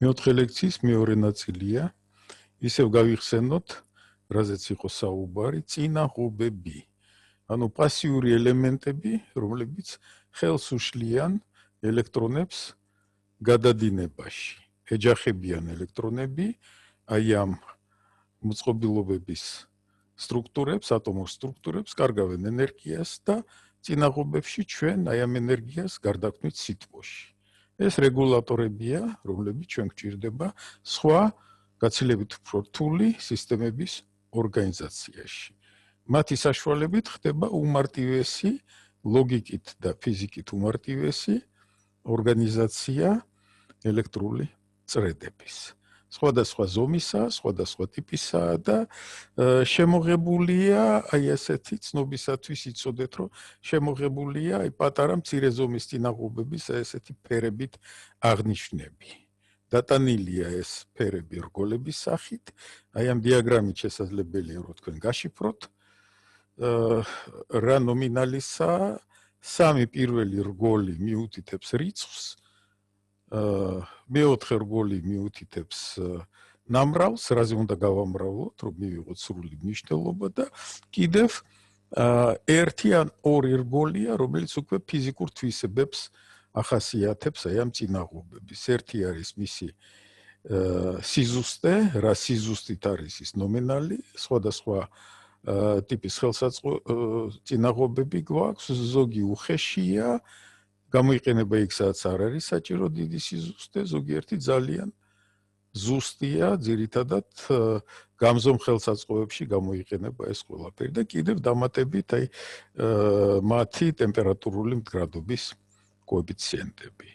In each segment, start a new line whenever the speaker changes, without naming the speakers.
მეოთხე ლექციის მეორე ნაწილია. ისევ გავიხსენოთ, რაზეც იყო საუბარი, წინაღობები. ანუ პასიური ელემენტები, რომლებიც ხელს უშლიან ელექტრონებს გადადინებაში. ეჯახებიან ელექტრონები აი ამ მოწყობილობების სტრუქტურებს, ატომურ სტრუქტურებს, კარგავენ ენერგიას და წინაღობებში ჩვენ აი ამ ენერგიას გარდაქმნით სითბოში. ეს რეგულატორებია, რომლებიც ჩვენ გვჭირდება სხვა გაცილებით უფრო რთული სისტემების ორგანიზაციაში. მათი საშუალებით ხდება უმარტივესი, ლოგიკით და ფიზიკით უმარტივესი ორგანიზაცია ელექტრული წრედების. სხვადასხვა ზომისა, სხვადასხვა ტიპისაა და შემოღებულია აი ესეთი ცნობისათვის იცოდეთ, რომ შემოღებულია აი პატარა მცირე ზომის წინაღობების ესეთი ფერებით აღნიშნები. დატანილია ეს ფერები რგოლების სახით, აი ამ დიაგრამით შესაძლებელია რომ თქვენ გაშიფროთ რა ნომინალისაა, სამი პირველი რგოლი მიუთითებს რიცხვს, მეოთხე რგოლი მიუთითებს ნამრავლს, რაზე უნდა გავამრავლოთ, რომ მივიღოთ სრული მნიშვნელობა და კიდევ ერთი ან ორი რგოლია, რომელიც უკვე ფიზიკურ თვისებებს ახასიათებს აი ამ წინაღობების. ერთი არის მისი სიზუსტე, რა სიზუსტით არის ის ნომინალი, სხვადასხვა ტიპის წინაღობები გვაქვს, ზოგი უხეშია, გამოიყენება იქ სადაც არ არის საჭირო დიდი სიზუსტე, ზოგიერთი ძალიან ზუსტია, ძირითადად გამზომ ხელსაწყოებში გამოიყენება ეს ყველაფერი და კიდევ დამატებით აი მათი ტემპერატურული მდგრადობის კოეფიციენტები.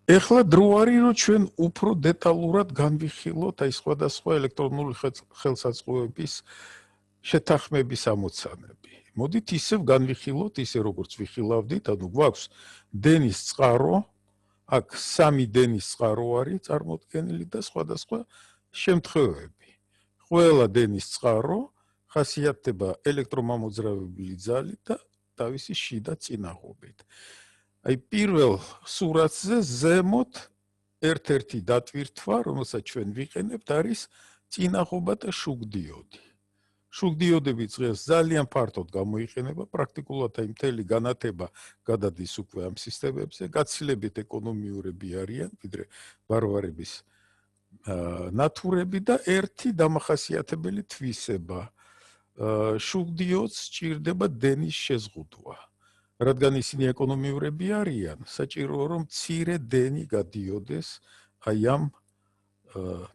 ეხლა დრო არის, რომ ჩვენ უფრო დეტალურად განვიხილოთ აი სხვადასხვა ელექტრონული ხელსაწყოების შეთანხმების ამოცანები. მოდით ისევ განვიხილოთ, ისე როგორც ვიხილავდით, ანუ გვაქვს დენის წყარო, აქ სამი დენის წყარო არის წარმოდგენილი და სხვადასხვა შემთხვევები. ყველა დენის წყარო ხასიათდება ელექტრომამოძრავებელი ძალით და თავისი შიდა წინაღობით. აი პირველ სურათზე ზემოთ ერთ-ერთი დატვირთვა, რომელსაც ჩვენ ვიყენებთ, არის წინაღობა და შუგდიოდი. შუგდიოდები დღეს ძალიან ფართოდ გამოიყენება, პრაქტიკულად აი მთელი განათება გადადის უკვე ამ სისტემებზე, გაცილებით ეკონომიურები არიან, ვიდრე ვარვარების ნათურები და ერთი დამახასიათებელი თვისება. შუგდიოდს სჭირდება დენის შეზღუდვა. რადგან ისინი ეკონომიურები არიან, საჭიროა რომ მცირე დენი გადიოდეს აი ამ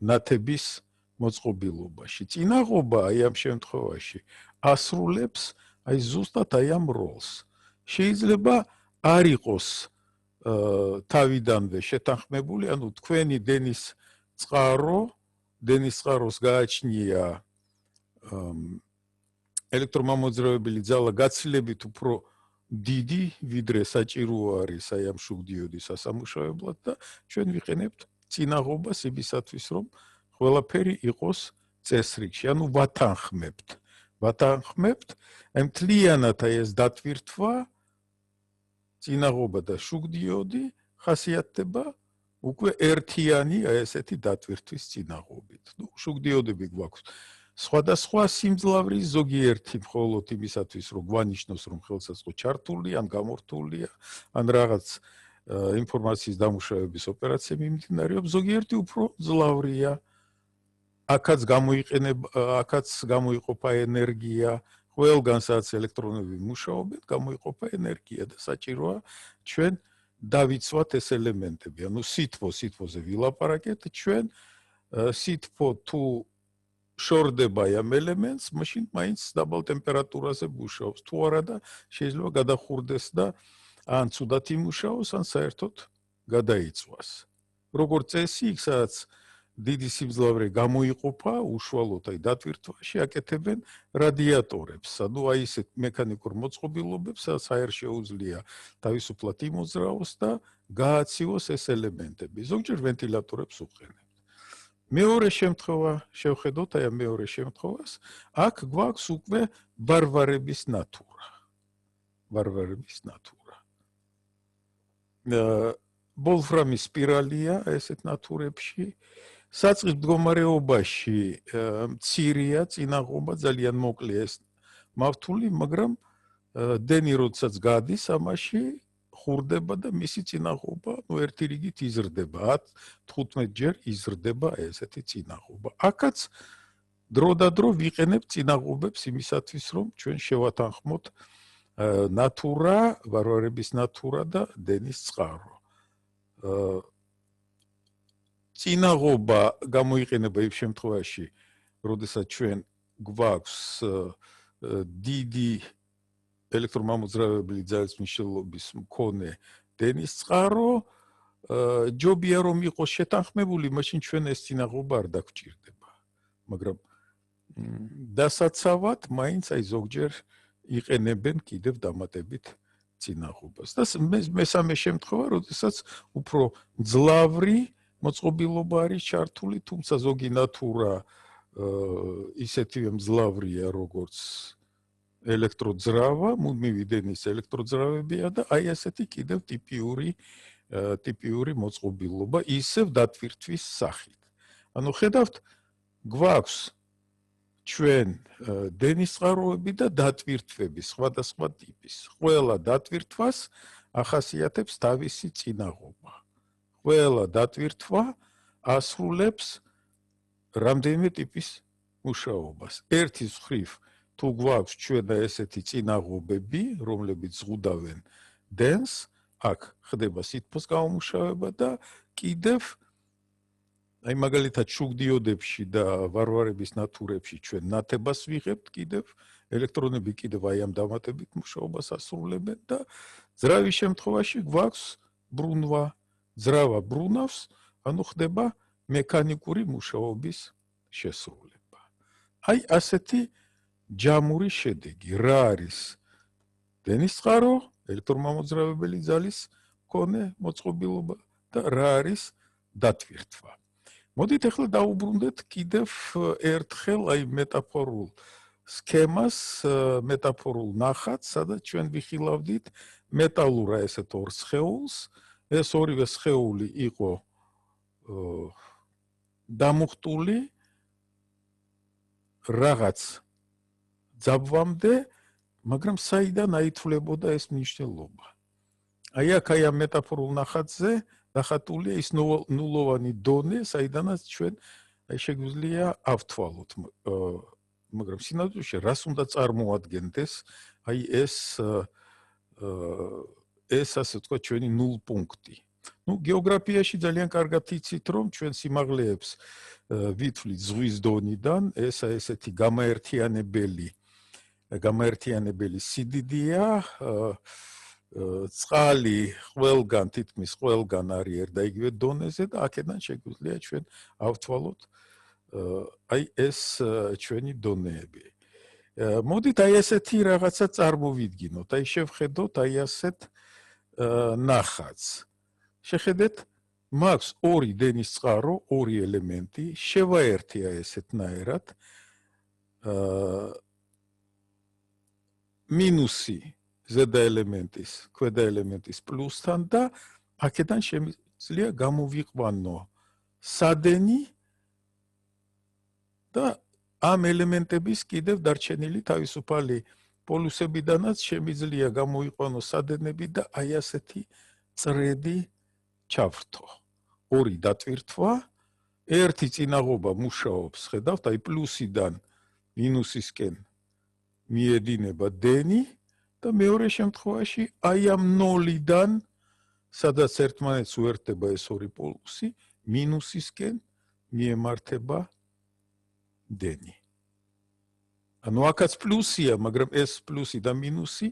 ნათების მოწყობილობაში. წინაღობა აი ამ შემთხვევაში ასრულებს აი ზუსტად აი ამ როლს. შეიძლება არ იყოს თავიდანვე შეთანხმებული, ანუ თქვენი დენის წყაროს გააჩნია ელექტრომამოძრავებელი ძალა გაცილებით უფრო დიდი, ვიდრე საჭირო არის აი ამ შუგდიოდის ასამუშავებლად და ჩვენ ვიყენებთ წინაღობას იმისათვის, რომ ყველაფერი იყოს წესრიგში, ანუ ვათანხმებთ. აი მთლიანად აი ეს დატვირთვა, წინაღობა და შუგდიოდი ხასიათდება უკვე ერთიანი აი ესეთი დატვირთვის წინაღობით. შუგდიოდები გვაქვს სხვადასხვა სიმძლავრის, ზოგიერთი მხოლოდ იმისათვის, რომ გვანიშნოს, რომ ხელსაწყო ჩართული, ან გამორთულია, ან რაღაც ინფორმაციის დამუშავების ოპერაცია მიმდინარეობს, ზოგიერთი უფრო ძლავრია. აქაც გამოიყოფა ენერგია, ყველგან სადაც ელექტრონები მუშაობენ, გამოიყოფა ენერგია და საჭიროა ჩვენ დავიცვათ ეს ელემენტები. ანუ სითბოზე ვილაპარაკეთ, ჩვენ სითბო თუ შორდება ამ ელემენტს, მაშინ მაინც დაბალ ტემპერატურაზე მუშაობს. თუ არა და შეიძლება გადახურდეს და ან ცუდად იმუშაოს, ან საერთოდ გადაიწვას. როგორც წესი, იქ სადაც დიდი სიმძლავრე გამოიყოფა, უშუალოდ აი დატვირთვაში აკეთებენ რადიატორებს. ანუ აი ესეთ მექანიკურ მოწყობილობებს, სადაც აერ შეუძლია თავისუფლად იმოძრაოს და გააცივოს ეს ელემენტები. ზოგჯერ ვენტილატორებს უყენებთ. მეორე შემთხვევა შევხედოთ აი ამ მეორე შემთხვევას, აქ გვაქვს უკვე ვარვარების ნათურა. ვოლფრამის სპირალია ესეთ ნათურებში. საწყის მდგომარეობაში მცირეა წინაღობა, ძალიან მოკლეა ეს მავთული, მაგრამ დენი როდესაც გადის ამაში ხურდება და მისი წინაღობა ერთი რიგით იზრდება, 10-15 ჯერ იზრდება ესეთი წინაღობა. აქაც დრო ვიყენებ წინაღობებს იმისათვის, რომ ჩვენ შევათანხმოთ ნათურა, ვარვარების ნათურა და დენის წყარო. წინაღობა გამოიყენება იმ შემთხვევაში, როდესაც ჩვენ გვაქვს დიდი ელექტრომამოძრავებელი ძალის მნიშვნელობის მქონე დენის წყარო, ჯობია რომ იყოს შეთანხმებული, მაშინ ჩვენ ეს წინაღობა არ დაგვჭირდება. მაგრამ დასაცავად მაინც აი ზოგჯერ იყენებენ კიდევ დამატებით წინაღობას. და მესამე შემთხვევა, როდესაც უფრო მძლავრი მოწყობილობა არის ჩართული, თუმცა ზოგი ნათურა ისეთივე მძლავრია, როგორც ელექტროძრავა, მუდმივი დენის ელექტროძრავებია და აი ასეთი კიდევ ტიპიური მოწყობილობა, ისევ დატვირთვის სახით. ანუ ხედავთ, გვაქვს ჩვენ დენის წყაროები და დატვირთვები სხვადასხვა ტიპის. ყველა დატვირთვას ახასიათებს თავისი წინაღობა. ყველა დატვირთვა ასრულებს რამდენიმე ტიპის მუშაობას. ერთის მხრივ თუ გვაქვს ჩვენ ესეთი წინაღობები, რომლებიც ზღუდავენ დენს, აქ ხდება სითბოს გამომუშავება და კიდევ აი მაგალითად შუგდიოდებში და ვარვარების ნათურებში ჩვენ ნათებას ვიღებთ კიდევ, ელექტრონები კიდევ აი ამ დამატებით მუშაობას ასრულებენ და ძრავის შემთხვევაში გვაქვს ბრუნვა, ძრავა ბრუნავს, ანუ ხდება მექანიკური მუშაობის შესრულება. აი ასეთი ჯამური შედეგი, რა არის დენის წყარო, ელექტრომამოძრავებელი ძალის მქონე მოწყობილობა და რა არის დატვირთვა. მოდით ახლა დავუბრუნდეთ კიდევ ერთხელ აი მეტაფორულ სქემას, მეტაფორულ ნახატს, სადაც ჩვენ ვიხილავდით მეტალურა ესეთ ორ სხეულს, ეს ორივე სხეული იყო დამუხტული რაღაც ძაბვამდე, მაგრამ საიდან აითვლებოდა ეს მნიშვნელობა. აი აქ აი ამ მეტაფორულ ნახატზე დახატულია ის ნულოვანი დონე, საიდანაც ჩვენ აი შეგვიძლია ავთვალოთ, მაგრამ სინამდვილეში რას უნდა წარმოადგენდეს აი ეს ასე თქვა ჩვენი ნულ პუნქტი. ნუ გეოგრაფიაში ძალიან კარგად იცით, რომ ჩვენ სიმაღლეებს ვითვლით ზღვის დონიდან, ესეთი გამაერთიანებელი სიდიდეა, წყალი ყველგან თითქმის ყველგან არის ერთ და იგივე დონეზე და აქედან შეგვიძლია ჩვენ ავთვალოთ აი ეს ჩვენი დონეები. მოდით აი ესეთი რაღაცა წარმოვიდგინოთ, აი შევხედოთ აი ასეთ ნახატს. შეხედეთ, მაქვს ორი დენის წყარო, ორი ელემენტი, შევაერთია ესეთნაირად მინუსი ზედა ელემენტის, ქვედა ელემენტის პლუსთან და აქედან შემიძლია გამოვიყვანო სადენი და ამ ელემენტების კიდევ დარჩენილი თავისუფალი პოლუსებიდანაც შემიძლია გამოიყვანო სადენები და აი ასეთი წრედი ჩავრთო. ორი დატვირთვა, ერთი წინაღობა მუშაობს, ხედავთ, აი პლუსიდან მინუსისკენ მიედინება დენი და მეორე შემთხვევაში აი ამ ნოლიდან, სადაც ერთმანეთს უერთდება ეს ორი პოლუსი, მინუსისკენ მიემართება დენი. ანუ აქაც პლუსია, მაგრამ ეს პლუსი და მინუსი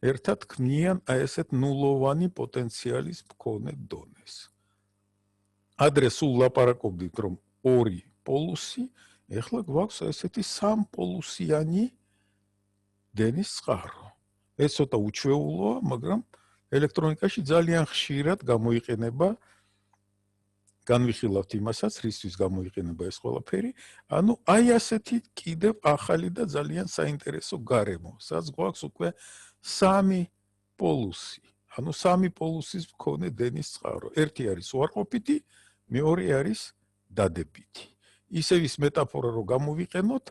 ერთად ქმნიან აი ესეთ ნულოვანი პოტენციალის მქონე დონეს. ადრე სულ ლაპარაკობდით, რომ ორი პოლუსი, ეხლა გვაქვს ესეთი სამპოლუსიანი დენის წყარო. ეს ცოტა უჩვეულოა, მაგრამ ელექტრონიკაში ძალიან ხშირად გამოიყენება, განვიხილავთ იმასაც, რისთვის გამოიყენება ეს ყველაფერი, ანუ აი ასეთი კიდევ ახალი და ძალიან საინტერესო გარემო, სადაც გვაქვს უკვე სამი პოლუსი. ანუ სამი პოლუსის მქონე დენის წყარო. ერთი არის უარყოფითი, მეორე არის დადებითი. ისევ ის მეტაფორა რომ გამოვიყენოთ,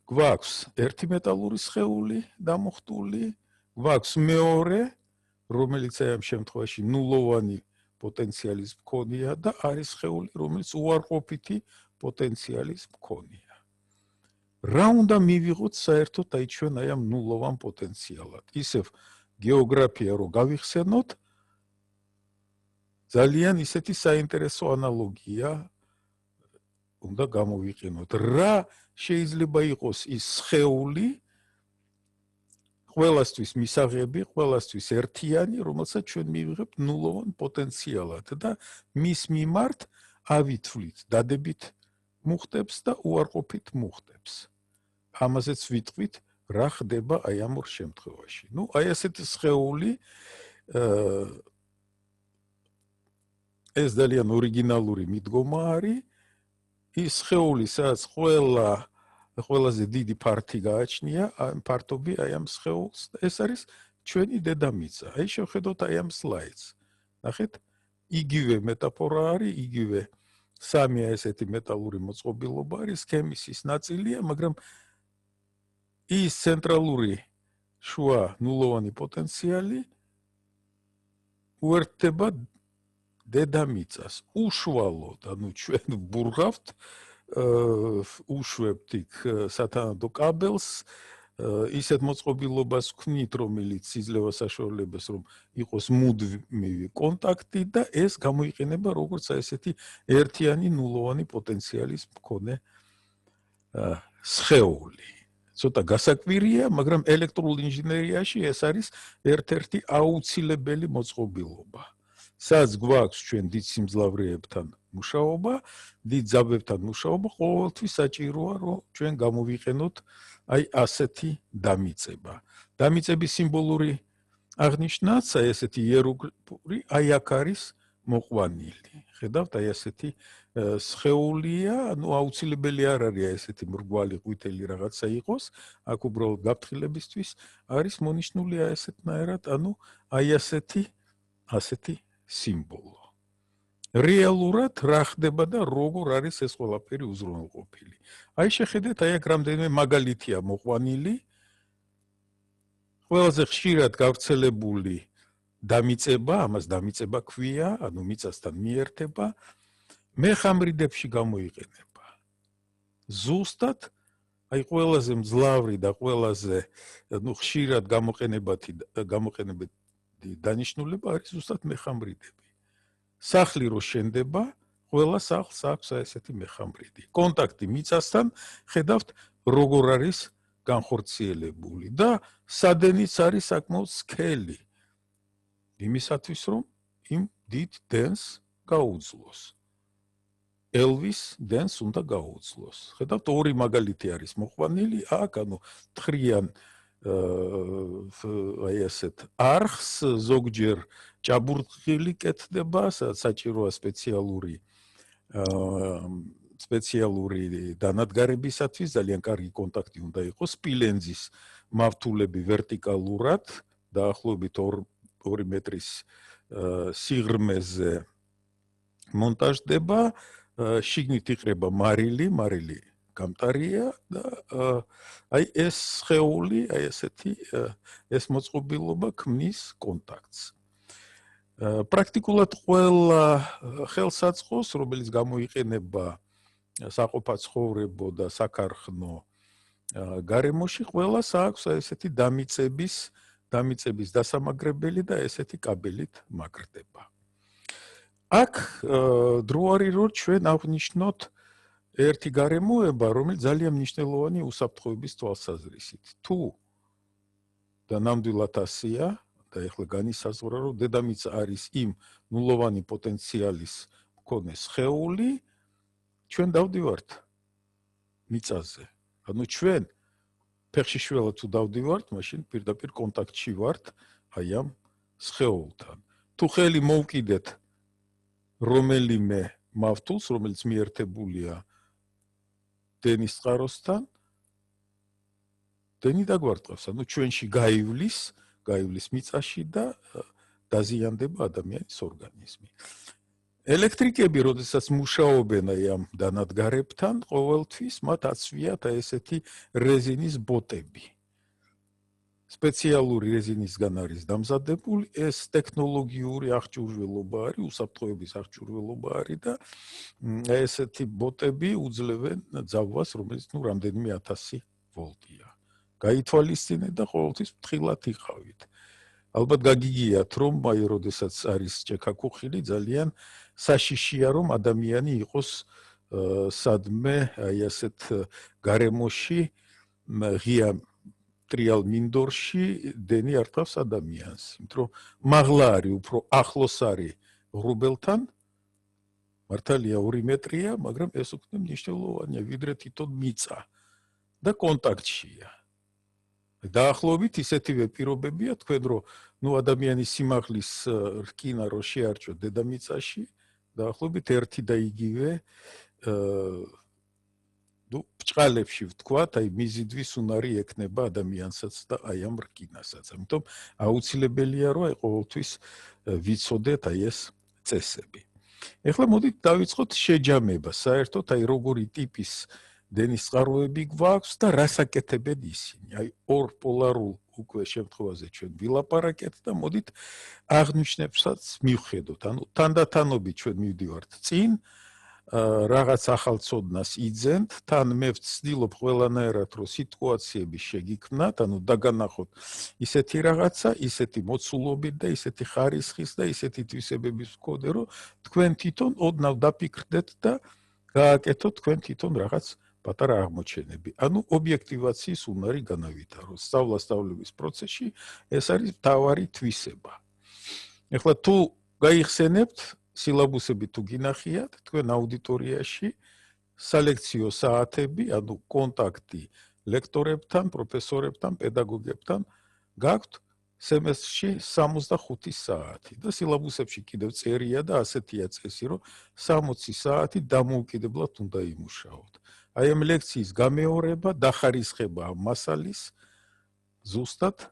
გვაქვს ერთი მეტალური სხეული დამუხტული, გვაქვს მეორე, რომელიც ამ შემთხვევაში ნულოვანი პოტენციალის მქონეა და არის სხეული, რომელიც უარყოფითი პოტენციალის მქონეა. რა უნდა მივიღოთ საერთოდ აი ჩვენ აი ამ ნულოვან პოტენციალად? ისევ გეოგრაფია რო გავიხსენოთ, ძალიან ისეთი საინტერესო ანალოგია უნდა გამოვიყენოთ. რა შეიძლება იყოს ის სხეული, ყველასთვის მისაღები, ყველასთვის ერთიანი, რომელსაც ჩვენ მივიღებთ ნულოვან პოტენციალად და მის მიმართ ავითვლით დადებით მუხტებს და უარყოფით მუხტებს. ამაზეც ვიტყვით, რა ხდება აი ამ ორ შემთხვევაში. ნუ აი ასეთი სხეული ეს ძალიან ორიგინალური მიდგომა არის. ის სხეული, სადაც ყველაზე დიდი ფართი გააჩნია, ამ ფართობი აი ამ სხეულს, ეს არის ჩვენი დედამიწა. აი შევხედოთ აი ამ სლაიდს. ნახეთ, იგივე მეტაფორა არის, იგივე სამი ესეთი მეტალური მოწყობილობა არის, სქემის ის ნაწილია, მაგრამ ის ცენტრალური შუა ნულოვანი პოტენციალი უერთდება დედამიწას უშუალოდ, ანუ ჩვენ ვბურღავთ, უშვებთ იქ სათანადო კაბელს, ისეთ მოწყობილობას ვქნით, რომელიც იძლევა საშუალებას, რომ იყოს მუდმივი კონტაქტი და ეს გამოიყენება როგორც ესეთი ერთიანი ნულოვანი პოტენციალის მქონე სხეული. ცოტა გასაკვირია, მაგრამ ელექტრულ ინჟინერიაში ეს არის ერთ-ერთი აუცილებელი მოწყობილობა. სადაც გვაქვს ჩვენ დიდ სიმძლავრეებთან მუშაობა, დიდ ძაბებთან მუშაობა, ყოველთვის საჭიროა, რომ ჩვენ გამოვიყენოთ აი ასეთი დამიწება. დამიწების სიმბოლური აღნიშნაც, აი ესეთი იეროგლიფური, აი აქ არის მოყვანილი. ხედავთ, აი ასეთი სხეულია, ანუ აუცილებელი არ არის ესეთი მრგვალი ყვითელი რაღაცა იყოს, აქ უბრალოდ გაფრთხილებისთვის არის მონიშნული აი ესეთნაირად, ანუ აი ასეთი სიმბოლო. რეალურად რა ხდება და როგორ არის ეს ყველაფერი უზრუნველყოფილი. აი შეხედეთ, აი აქ რამდენიმე მაგალითია მოყვანილი. ყველაზე ხშირად გავრცელებული დამიწება, ამას დამიწება ქვია, ანუ მიწასთან მიერთება, მეხამრიდებში გამოიყენება. ზუსტად აი ყველაზე მძლავრი და ყველაზე ხშირად გამოყენებადი დანიშნულება არის ზუსტად მეხამრიდები. სახლი რო შენდება, ყველა სახლს აქვს ესეთი მეხამრიდი. კონტაქტი მიწასთან, ხედავთ, როგორ არის განხორციელებული და სადენიც არის საკმაოდ სქელი. იმისათვის, რომ იმ დიდ დენს გაუძლოს. ელვის დენს უნდა გაუძლოს. ხედავთ, ორი მაგალითი არის მოყვანილი, აქ, ანუ თხრიან აი ასეთ არხს ზოგჯერ ჭაბურღილი კეთდება, საჭიროა სპეციალური დანადგარებისათვის, ძალიან კარგი კონტაქტი უნდა იყოს, სპილენძის მავთულები ვერტიკალურად, დაახლოებით 2 მეტრის სიღრმეზე მონტაჟდება, შიგნით იყრება მარილი გამტარია და აი ეს სხეული, აი ესეთი ეს მოწყობილობა ქმნის კონტაქტს. პრაქტიკულად ყველა ხელსაწყოს, რომელიც გამოიყენება საყოფაცხოვრებო და საქარხნო გარემოში, ყველას აქვს აი ესეთი დამიწების დასამაგრებელი და ესეთი კაბელით მაგრდება. აქ დრო არის, რომ ჩვენ აღვნიშნოთ ერთი გარემოება, რომელიც ძალიან მნიშვნელოვანი უსაფრთხოების თვალსაზრისით. თუ და ნამდვილად ასეა და ეხლა განისაზღვრა, რომ დედამიწა არის იმ ნულოვანი პოტენციალის მქონე სხეული, ჩვენ დავდივართ მიწაზე. ანუ ჩვენ ფეხში შველად თუ დავდივართ, მაშინ პირდაპირ კონტაქტში ვართ აი ამ სხეულთან. თუ ხელი მოვკიდეთ რომელიმე მავთულს, რომელიც მიერთებულია დენის წყაროსთან, დენი დაგვარტყავს, ანუ ჩვენში გაივლის გაივლის მიწაში და დაზიანდება ადამიანის ორგანიზმი. ელექტრიკები, როდესაც მუშაობენ აი ამ დანადგარებთან, ყოველთვის მათ აცვიათ აი ესეთი რეზინის ბოტები. სპეციალური რეზინისგან არის დამზადებული, ეს ტექნოლოგიური აღჭურვილობა არის, უსაფრთხოების აღჭურვილობა არის და ესეთი ბოტები უძლევენ ძაბვას, რომელიც რამდენიმე 1000 ვოლტია. გაითვალისწინეთ და ყოველთვის ფრთხილად იყავით. ალბათ გაგიგიათ, რომ აი როდესაც არის ჭექა-ქუხილი, ძალიან საშიშია, რომ ადამიანი იყოს სადმე აი ასეთ გარემოში ღია ტრიალ მინდორში დენი არტავს ადამიანს, იმიტომ რომ მაღლა არის, უფრო ახლოს არის ღრუბელთან, მართალია 2 მეტრია, მაგრამ ეს უკვე მნიშვნელოვანია, ვიდრე თვითონ მიწა და კონტაქტშია. დაახლოებით ისეთივე პირობებია, თქვენ რომ ადამიანის სიმაღლის რკინა რო შეარჩიოთ დედამიწაში, დაახლოებით ერთი და იგივე ბჭყალებში ვთქვათ, აი მიზიდვის უნარი ექნება ადამიანსაც და აი ამ რკინასაც. ამიტომ აუცილებელია რომ აი ყოველთვის ვიცოდეთ აი ეს წესები. ეხლა მოდით დავიწყოთ შეჯამება, საერთოდ აი როგორი ტიპის დენის წყაროები გვაქვს და რას აკეთებენ ისინი. აი ორ პოლარულ უკვე შემთხვევაზე ჩვენ ვილაპარაკეთ და მოდით აღნიშნებსაც მივხედოთ. ანუ თანდათანობით ჩვენ მივდივართ წინ, რაღაც ახალ ცოდნას იძენთ, თან მე ვცდილობ ყველანაირად რომ სიტუაციები შეგიქმნათ, ანუ დაგანახოთ ისეთი რაღაცა, ისეთი მოცულობით და ისეთი ხარისხის და ისეთი თვისებების მქონე, რომ თქვენ თვითონ ოდნავ დაფიქრდეთ და გააკეთოთ თქვენ თვითონ რაღაც პატარა აღმოჩენები. ანუ ობიექტივაციის უნარი განავითაროთ. სწავლების პროცესში ეს არის მთავარი თვისება. ეხლა თუ გაიხსენებთ სილაბუსები თუ გინახიათ, თქვენ აუდიტორიაში სალექციო საათები, ანუ კონტაქტი ლექტორებთან, პროფესორებთან, პედაგოგებთან გაქვთ სემესტრში 65 საათი და სილაბუსებში კიდევ წერია და ასეთია წესი, რომ 60 საათი დამოუკიდებლად უნდა იმუშაოთ. აი ამ ლექციის გამეორება, დახარისხება ამ მასალის ზუსტად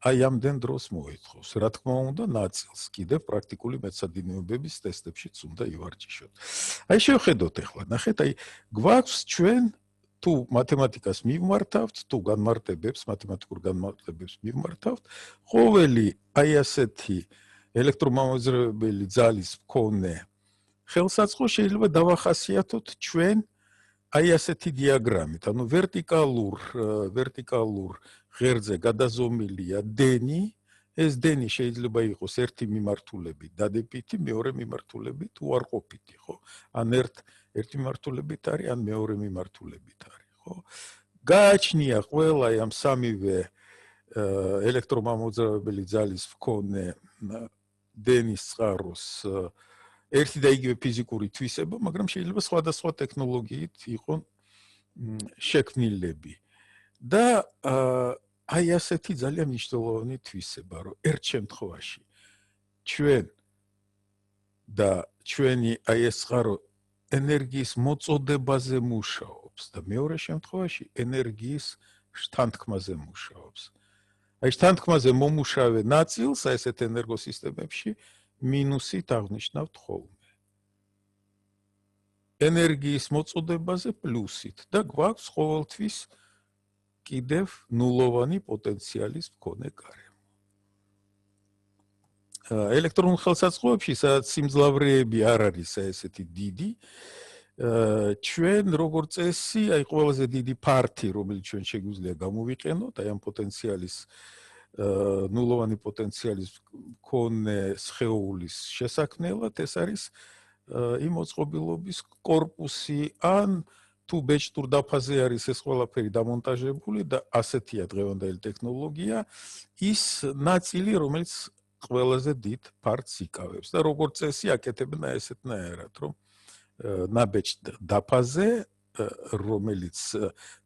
აი ამდენ დროს მოითხოვს. რა თქმა უნდა, ნაწილს კიდევ პრაქტიკული მეცადინეობების ტესტებშიც უნდა ივარჯიშოთ. აი შევხედოთ ახლა, ნახეთ, აი გვაქვს ჩვენ თუ მათემატიკას მივმართავთ, თუ განმარტებებს, მათემატიკურ განმარტებებს მივმართავთ, ყოველი აი ასეთი ელექტრომამოძრავებელი ძალის მქონე ხელსაწყო შეიძლება დავახასიათოთ ჩვენ აი ასეთი დიაგრამით, ანუ ვერტიკალურ ღერძზე გადაზომილია დენი, ეს დენი შეიძლება იყოს ერთი მიმართულებით დადებითი, მეორე მიმართულებით უარყოფითი, ხო? ან ერთი მიმართულებით არის, ან მეორე მიმართულებით არის, ხო? გააჩნია ყველა ამ სამივე ელექტრომამოძრავებელი ძალის მქონე დენის წყაროს ერთი და იგივე ფიზიკური თვისება, მაგრამ შეიძლება სხვადასხვა ტექნოლოგიით იყო შექმნილები. და აი ასეთი ძალიან მნიშვნელოვანი თვისება, რომ ერთ შემთხვევაში ჩვენ და ჩვენი აი ეს წყარო ენერგიის მოწოდებაზე მუშაობს და მეორე შემთხვევაში ენერგიის შთანთქმაზე მუშაობს. აი შთანთქმაზე მომუშავე ნაწილს აი ესეთ ენერგოსისტემებში მინუსით აღნიშნავთ ხოლმე. ენერგიის მოწოდებაზე პლუსით და გვაქვს ყოველთვის კიდევ ნულოვანი პოტენციალის მქონე გარემო. ელექტრონულ ხელსაწყოებში, სადაც სიმძლავრეები არ არის ესეთი დიდი, ჩვენ როგორც წესი, აი ყველაზე დიდი ფართი, რომელიც ჩვენ შეგვიძლია გამოვიყენოთ, აი ამ პოტენციალის ნულოვანი პოტენციალის მქონე სხეულის შესაქმნელად, ეს არის იმ მოწყობილობის კორპუსი ან თუ ბეჭდურ დაფაზე არის ეს ყველაფერი დამონტაჟებული და ასეთია დღევანდელი ტექნოლოგია, ის ნაწილი, რომელიც ყველაზე დიდ ფართს იკავებს და როგორც წესი აკეთებენ ესეთნაირად, რომ ნაბეჭდ დაფაზე, რომელიც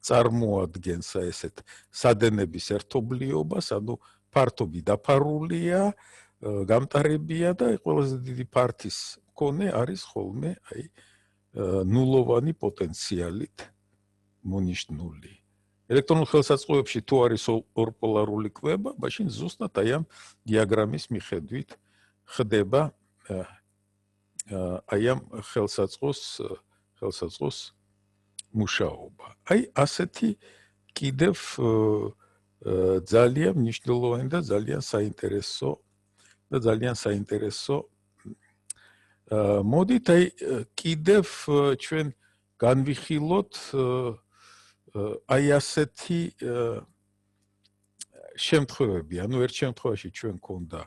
წარმოადგენს ესეთ სადენების ერთობლიობას, ანუ ფართობი დაფარულია, გამტარებია და ყველაზე დიდი ფართის მქონე არის ხოლმე აი ნულოვანი პოტენციალით მონიშნული. ელექტრონულ ხელსაწყოებში თუ არის ორპოლარული კვება, მაშინ ზუსტად აი ამ დიაგრამის მიხედვით ხდება აი ამ ხელსაწყოს მუშაობა. აი ასეთი კიდევ ძალიან მნიშვნელოვანი და ძალიან საინტერესო მოდით აი კიდევ ჩვენ განვიხილოთ აი ასეთი შემთხვევები, ანუ ერთ შემთხვევაში ჩვენ გქონდა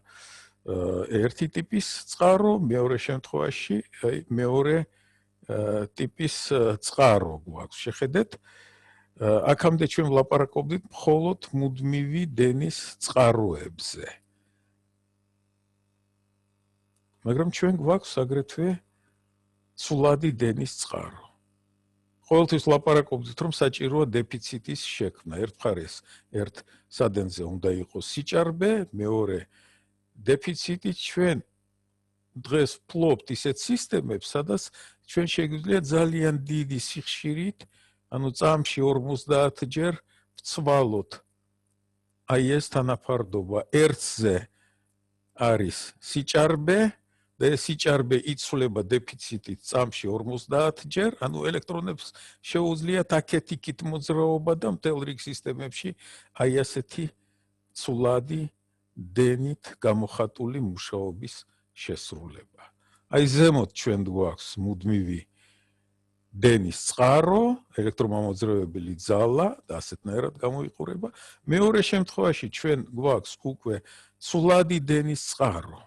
ერთი ტიპის წყარო, მეორე შემთხვევაში აი მეორე ტიპის წყარო გვაქვს. შეხედეთ, აქამდე ჩვენ ვლაპარაკობდით მხოლოდ მუდმივი დენის წყაროებზე. მაგრამ ჩვენ გვაქვს აგრეთვე ცვლადი დენის წყარო. ყოველთვის ლაპარაკობდით, რომ საჭიროა დეფიციტის შექმნა. ერთ მხარეს, ერთ სადენზე უნდა იყოს სიჭარბე, მეორე დეფიციტი. ჩვენ დღეს ვფლობთ ისეთ სისტემებს, სადაც ჩვენ შეგვიძლია ძალიან დიდი სიხშირით, ანუ წამში 50 ჯერ ვცვალოთ აი ეს თანაფარდობა. ერთზე არის სიჭარბე და ეს სიჭარბე იცვლება დეფიციტით წამში 50 ჯერ, ანუ ელექტრონებს შეუძლიათ აქეთ-იქით მოძრაობა და მთელ რიგ სისტემებში აი ასეთი ცვლადი დენით გამოხატული მუშაობის შესრულება. აი ზემოთ ჩვენ გვაქვს მუდმივი დენის წყარო, ელექტრომამოძრავებელი ძალა და ასეთნაირად გამოიყურება. მეორე შემთხვევაში ჩვენ გვაქვს უკვე ცვლადი დენის წყარო.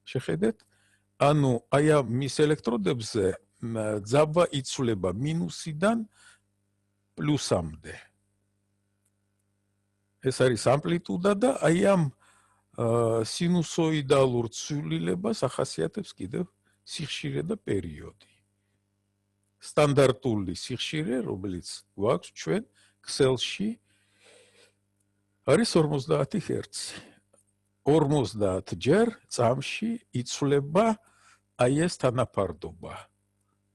შეხედეთ, ანუ აი ამ მის ელექტროდებზე ძაბვა იცვლება მინუსიდან პლუსამდე. ეს არის ამპლიტუდა და აი ამ სინუსოიდალურ ცვლილებას ახასიათებს კიდევ სიხშირე და პერიოდი. სტანდარტული სიხშირე, რომელიც გვაქვს ჩვენ ქსელში, არის 50 ჰერცი. 50 ჯერ წამში იცვლება აი ეს თანაფარდობა.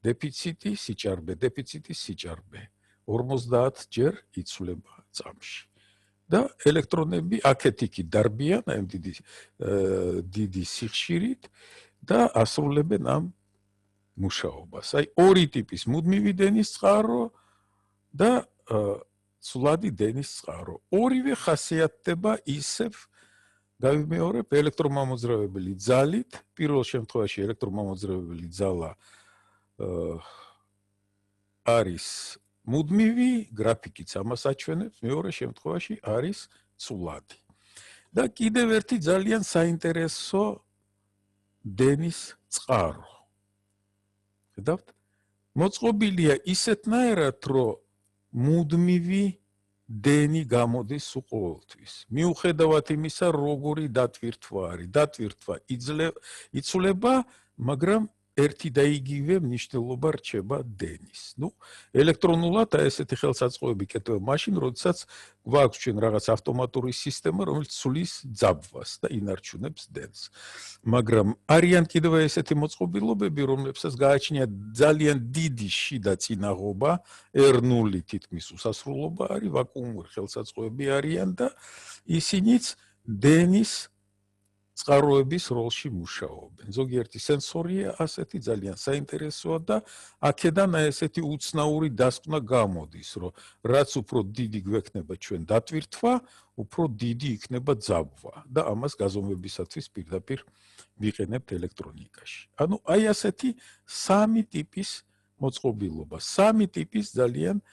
დეფიციტი, სიჭარბე, დეფიციტი, სიჭარბე. 50 ჯერ იცვლება წამში. და ელექტრონები აქეთ-იქით დარბიან აი დიდი სიხშირით და ასრულებენ ამ მუშაობას. აი ორი ტიპის მუდმივი დენის წყარო და ცვლადი დენის წყარო. ორივე ხასიათდება ისევ გავიმეორებ ელექტრომამოძრავებელი ძალით. პირველ შემთხვევაში ელექტრომამოძრავებელი ძალა არის მუდმივი, გრაფიკიც ამას აჩვენებს, მეორე შემთხვევაში არის ცვლადი. და კიდევ ერთი ძალიან საინტერესო დენის წყარო. ხედავთ? მოწყობილია ისეთნაირად, რომ მუდმივი დენი გამოდის ყოველთვის. მიუხედავად იმისა, როგორი დატვირთვა არის. დატვირთვა იცვლება, მაგრამ ერთი და იგივე მნიშვნელობა რჩება დენის. ნუ ელექტრონულად ესეთი ხელსაწყოები კეთდება მაშინ, როდესაც გვაქვს ჩვენ რაღაც ავტომატური სისტემა, რომელიც ცვლის ძაბვას და ინარჩუნებს დენს. მაგრამ არიან კიდევ ესეთი მოწყობილობები, რომლებსაც გააჩნიათ ძალიან დიდი შიდა წინაღობა, R0 თითქმის უსასრულობა არის, ვაკუუმური ხელსაწყოები არიან და ისინიც დენის წყაროების როლში მუშაობენ. ზოგიერთი სენსორია ასეთი ძალიან საინტერესოა და აქედან ესეთი უცნაური დასკვნა გამოდის, რომ რაც უფრო დიდი გვექნება ჩვენ დატვირთვა, უფრო დიდი იქნება ძაბვა და ამას გაზომვებისათვის პირდაპირ ვიყენებთ ელექტრონიკაში. ანუ აი ასეთი სამი ტიპის მოწყობილობა, სამი ტიპის ძალიან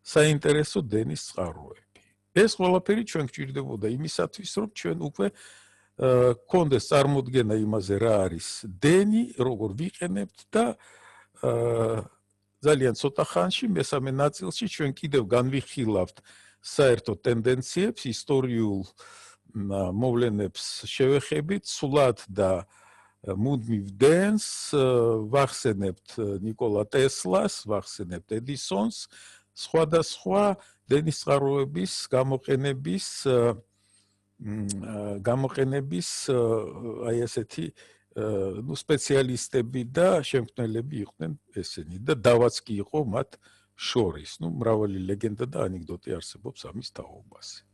საინტერესო დენის წყაროები. ეს ყველაფერი ჩვენ გვჭირდებოდა იმისათვის, რომ ჩვენ უკვე კონდეს წარმოდგენა იმაზე რა არის დენი, როგორ ვიყენებთ და ძალიან ცოტა ხანში მესამე ნაწილში ჩვენ კიდევ განვიხილავთ საერთო ტენდენციებს, ისტორიულ მოვლენებს შევეხებით, სულად და მუდმივ დენს, ვახსენებთ ნიკოლა ტესლას, ვახსენებთ ედისონს, სხვადასხვა დენის წყაროების გამოყენების აი ესეთი სპეციალისტები და შემქმნელები იყვნენ ესენი და დავაც კი იყო მათ შორის. მრავალი ლეგენდა და ანეკდოტი არსებობს ამის თაობაზე.